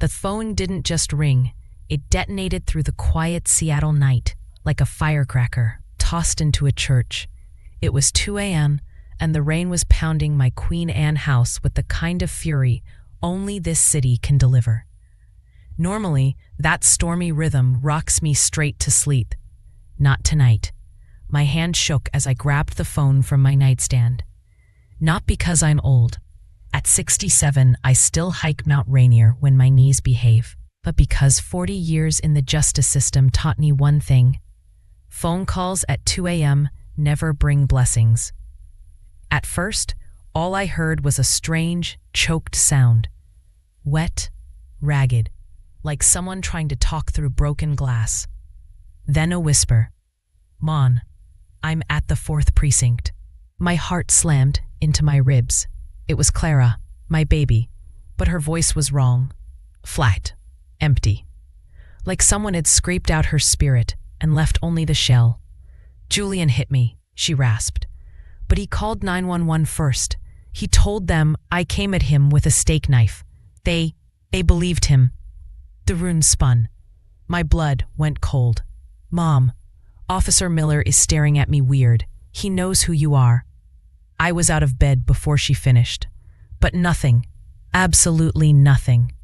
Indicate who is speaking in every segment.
Speaker 1: The phone didn't just ring, it detonated through the quiet Seattle night like a firecracker tossed into a church. It was 2 a.m., and the rain was pounding my Queen Anne house with the kind of fury only this city can deliver. Normally, that stormy rhythm rocks me straight to sleep. Not tonight. My hand shook as I grabbed the phone from my nightstand. Not because I'm old. At 67, I still hike Mount Rainier when my knees behave, but because 40 years in the justice system taught me one thing. Phone calls at 2 a.m. never bring blessings. At first, all I heard was a strange, choked sound. Wet, ragged, like someone trying to talk through broken glass. Then a whisper. "Mon, I'm at the 4th precinct." My heart slammed into my ribs. It was Clara, my baby, but her voice was wrong. Flat, empty. Like someone had scraped out her spirit and left only the shell. "Julian hit me," she rasped. "But he called 911 first. He told them I came at him with a steak knife. They believed him." The room spun. My blood went cold. "Mom, Officer Miller is staring at me weird. He knows who you are." I was out of bed before she finished. But nothing, absolutely nothing,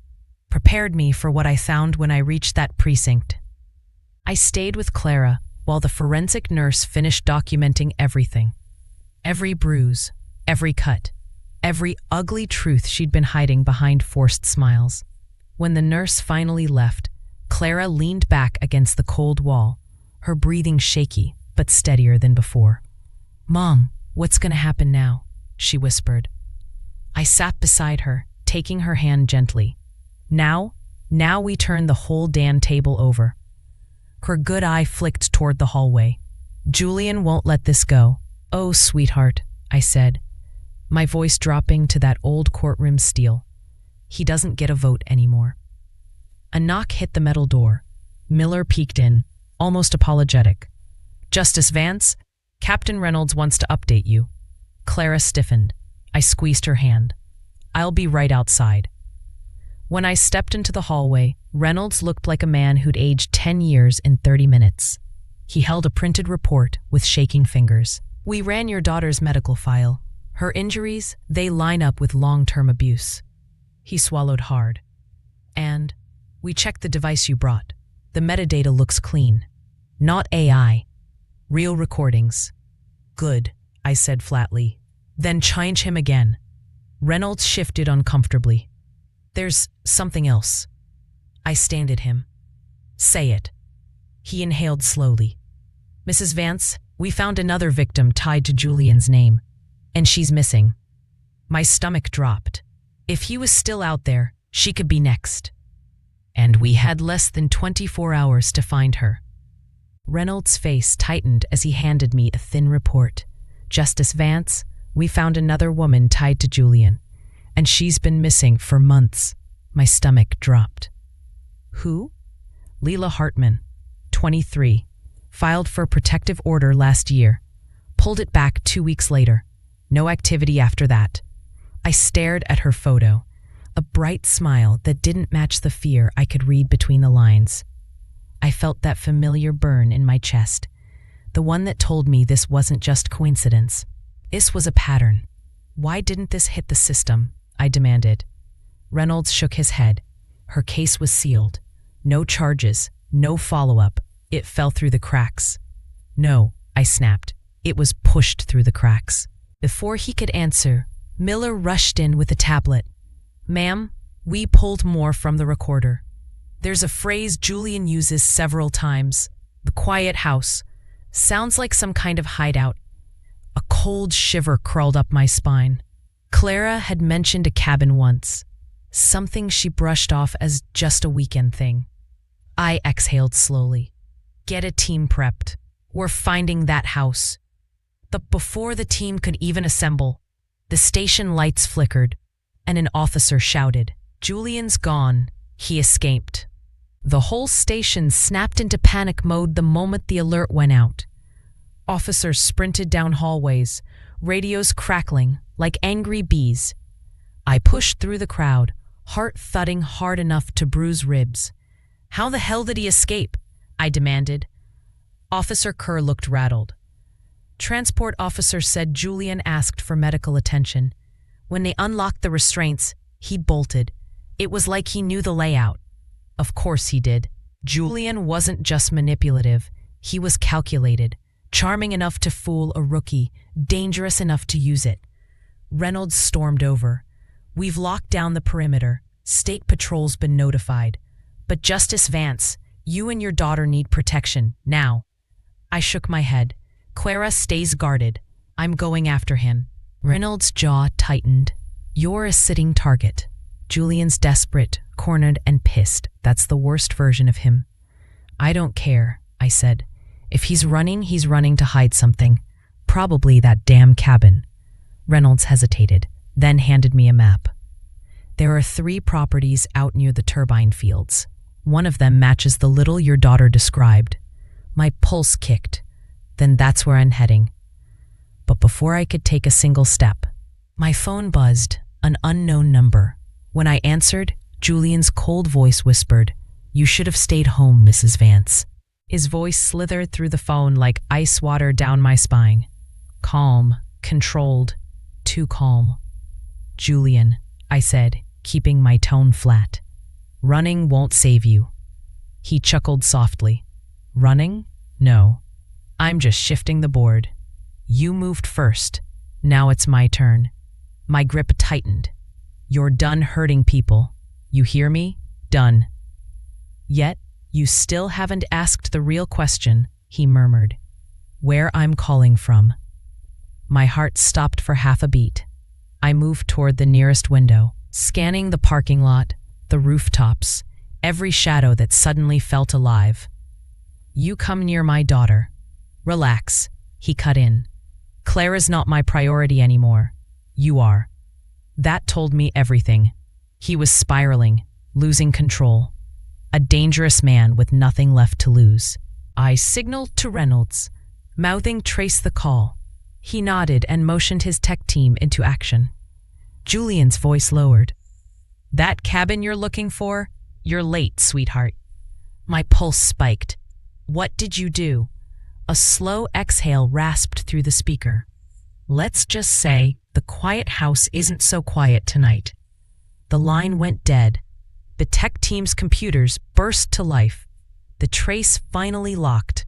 Speaker 1: prepared me for what I found when I reached that precinct. I stayed with Clara while the forensic nurse finished documenting everything. Every bruise, every cut, every ugly truth she'd been hiding behind forced smiles. When the nurse finally left, Clara leaned back against the cold wall, her breathing shaky but steadier than before. "Mom, what's going to happen now?" she whispered. I sat beside her, taking her hand gently. Now we turn the whole damn table over." Her good eye flicked toward the hallway. "Julian won't let this go." "Oh, sweetheart," I said, my voice dropping to that old courtroom steel. "He doesn't get a vote anymore." A knock hit the metal door. Miller peeked in, almost apologetic. "Justice Vance, Captain Reynolds wants to update you." Clara stiffened. I squeezed her hand. "I'll be right outside." When I stepped into the hallway, Reynolds looked like a man who'd aged 10 years in 30 minutes. He held a printed report with shaking fingers. "We ran your daughter's medical file. Her injuries, they line up with long-term abuse." He swallowed hard. "And we checked the device you brought. The metadata looks clean. Not AI. Real recordings." "Good," I said flatly. "Then change him again." Reynolds shifted uncomfortably. "There's something else." I stared at him. "Say it." He inhaled slowly. "Mrs. Vance, we found another victim tied to Julian's name, and she's missing." My stomach dropped. If he was still out there, she could be next. And we had less than 24 hours to find her. Reynolds' face tightened as he handed me a thin report. "Justice Vance, we found another woman tied to Julian, and she's been missing for months." My stomach dropped. "Who?" "Leila Hartman, 23, filed for a protective order last year. Pulled it back 2 weeks later. No activity after that." I stared at her photo, a bright smile that didn't match the fear I could read between the lines. I felt that familiar burn in my chest, the one that told me this wasn't just coincidence. This was a pattern. "Why didn't this hit the system?" I demanded. Reynolds shook his head. Her case was sealed. No charges, no follow-up. It fell through the cracks. "No," I snapped. "It was pushed through the cracks." Before he could answer, Miller rushed in with a tablet. "Ma'am, we pulled more from the recorder. There's a phrase Julian uses several times. The quiet house. Sounds like some kind of hideout." A cold shiver crawled up my spine. Clara had mentioned a cabin once, something she brushed off as just a weekend thing. I exhaled slowly. "Get a team prepped. We're finding that house." But before the team could even assemble, the station lights flickered, and an officer shouted, "Julian's gone. He escaped." The whole station snapped into panic mode the moment the alert went out. Officers sprinted down hallways, radios crackling like angry bees. I pushed through the crowd, heart thudding hard enough to bruise ribs. "How the hell did he escape?" I demanded. Officer Kerr looked rattled. Transport officer said Julian asked for medical attention. When they unlocked the restraints, he bolted. It was like he knew the layout. Of course he did. Julian wasn't just manipulative. He was calculated. Charming enough to fool a rookie, dangerous enough to use it. Reynolds stormed over. "We've locked down the perimeter. State Patrol's been notified. But Justice Vance, you and your daughter need protection, now." I shook my head. "Clara stays guarded. I'm going after him." Reynolds' jaw tightened. "You're a sitting target." Julian's desperate, cornered, and pissed. That's the worst version of him. "I don't care," I said. "If he's running to hide something. Probably that damn cabin." Reynolds hesitated, then handed me a map. "There are 3 properties out near the turbine fields. One of them matches the little your daughter described." My pulse kicked. Then that's where I'm heading. But before I could take a single step, my phone buzzed, an unknown number. When I answered, Julian's cold voice whispered, "You should have stayed home, Mrs. Vance." His voice slithered through the phone like ice water down my spine. Calm, controlled, too calm. "Julian," I said, keeping my tone flat. "Running won't save you." He chuckled softly. "Running? No. I'm just shifting the board. You moved first. Now it's my turn." My grip tightened. "You're done hurting people. You hear me? Done." "Yet, you still haven't asked the real question," he murmured. "Where I'm calling from." My heart stopped for half a beat. I moved toward the nearest window, scanning the parking lot, the rooftops, every shadow that suddenly felt alive. "You come near my daughter. Relax," he cut in. "Clara's not my priority anymore. You are." That told me everything. He was spiraling, losing control. A dangerous man with nothing left to lose. I signaled to Reynolds, mouthing "Trace the call." He nodded and motioned his tech team into action. Julian's voice lowered. "That cabin you're looking for? You're late, sweetheart." My pulse spiked. "What did you do?" A slow exhale rasped through the speaker. "Let's just say the quiet house isn't so quiet tonight." The line went dead. The tech team's computers burst to life. The trace finally locked,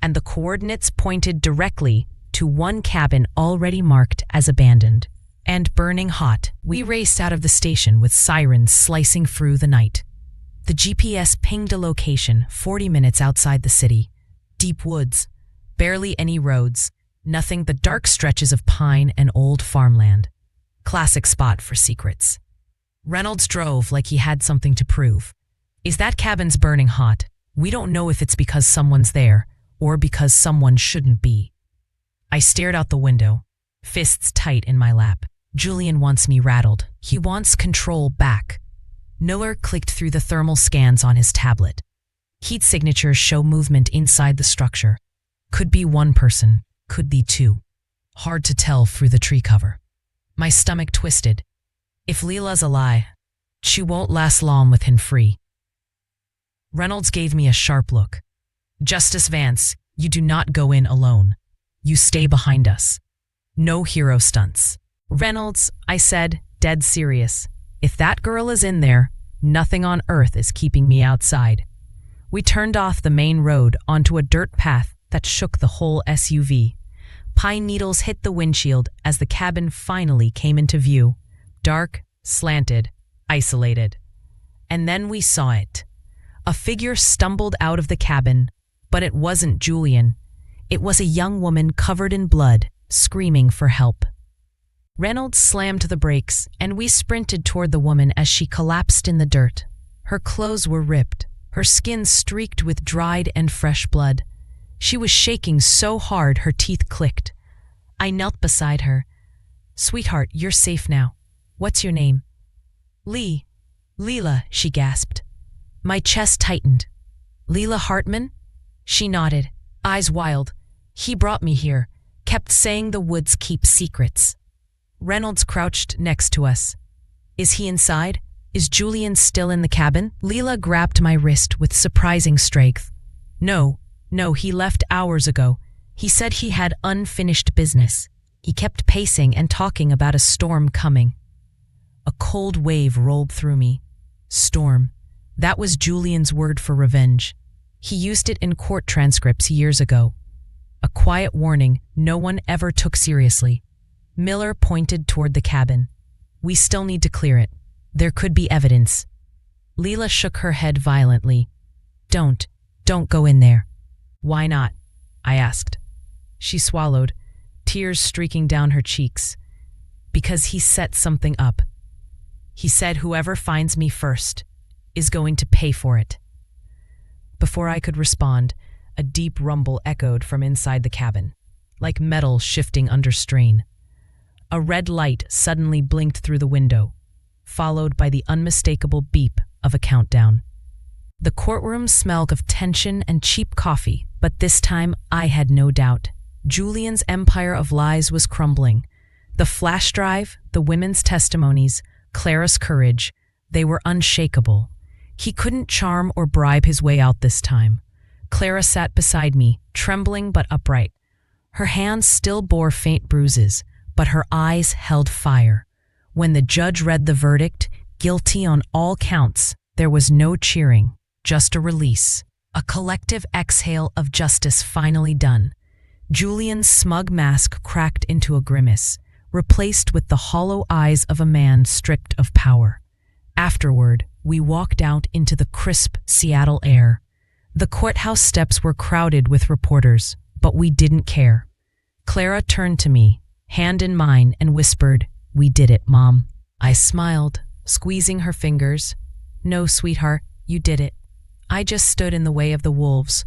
Speaker 1: and the coordinates pointed directly to one cabin already marked as abandoned. And burning hot, we raced out of the station with sirens slicing through the night. The GPS pinged a location 40 minutes outside the city. Deep woods, barely any roads, nothing but dark stretches of pine and old farmland. Classic spot for secrets. Reynolds drove like he had something to prove. "Is that cabin's burning hot? We don't know if it's because someone's there or because someone shouldn't be." I stared out the window, fists tight in my lap. Julian wants me rattled. He wants control back. Miller clicked through the thermal scans on his tablet. Heat signatures show movement inside the structure. Could be one person, could be 2. Hard to tell through the tree cover. My stomach twisted. If Leela's a lie, she won't last long with him free. Reynolds gave me a sharp look. "Justice Vance, you do not go in alone. You stay behind us. No hero stunts." "Reynolds," I said, dead serious, "if that girl is in there, nothing on earth is keeping me outside." We turned off the main road onto a dirt path that shook the whole SUV. Pine needles hit the windshield as the cabin finally came into view. Dark, slanted, isolated. And then we saw it. A figure stumbled out of the cabin, but it wasn't Julian. It was a young woman covered in blood, screaming for help. Reynolds slammed the brakes, and we sprinted toward the woman as she collapsed in the dirt. Her clothes were ripped, her skin streaked with dried and fresh blood. She was shaking so hard her teeth clicked. I knelt beside her. "Sweetheart, you're safe now. What's your name?" Leela, she gasped. My chest tightened. "Leela Hartman?" She nodded, eyes wild. "He brought me here, kept saying the woods keep secrets." Reynolds crouched next to us. "Is he inside?" Is Julian still in the cabin? Leela grabbed my wrist with surprising strength. No, he left hours ago. He said he had unfinished business. He kept pacing and talking about a storm coming. A cold wave rolled through me. Storm. That was Julian's word for revenge. He used it in court transcripts years ago. A quiet warning no one ever took seriously. Miller pointed toward the cabin. We still need to clear it. There could be evidence. Leela shook her head violently. Don't go in there. Why not? I asked. She swallowed, tears streaking down her cheeks. Because he set something up. He said whoever finds me first is going to pay for it. Before I could respond, a deep rumble echoed from inside the cabin, like metal shifting under strain. A red light suddenly blinked through the window, followed by the unmistakable beep of a countdown. The courtroom smelled of tension and cheap coffee, but this time I had no doubt. Julian's empire of lies was crumbling. The flash drive, the women's testimonies, Clara's courage, they were unshakable. He couldn't charm or bribe his way out this time. Clara sat beside me, trembling but upright. Her hands still bore faint bruises, but her eyes held fire. When the judge read the verdict, guilty on all counts, there was no cheering, just a release. A collective exhale of justice finally done. Julian's smug mask cracked into a grimace, replaced with the hollow eyes of a man stripped of power. Afterward, we walked out into the crisp Seattle air. The courthouse steps were crowded with reporters, but we didn't care. Clara turned to me, hand in mine, and whispered, "We did it, Mom." I smiled, squeezing her fingers. "No, sweetheart, you did it. I just stood in the way of the wolves."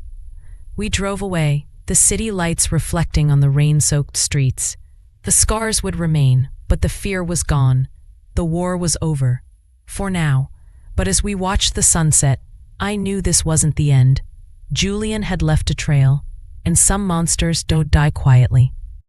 Speaker 1: We drove away, the city lights reflecting on the rain-soaked streets. The scars would remain, but the fear was gone. The war was over. For now. But as we watched the sunset, I knew this wasn't the end. Julian had left a trail, and some monsters don't die quietly.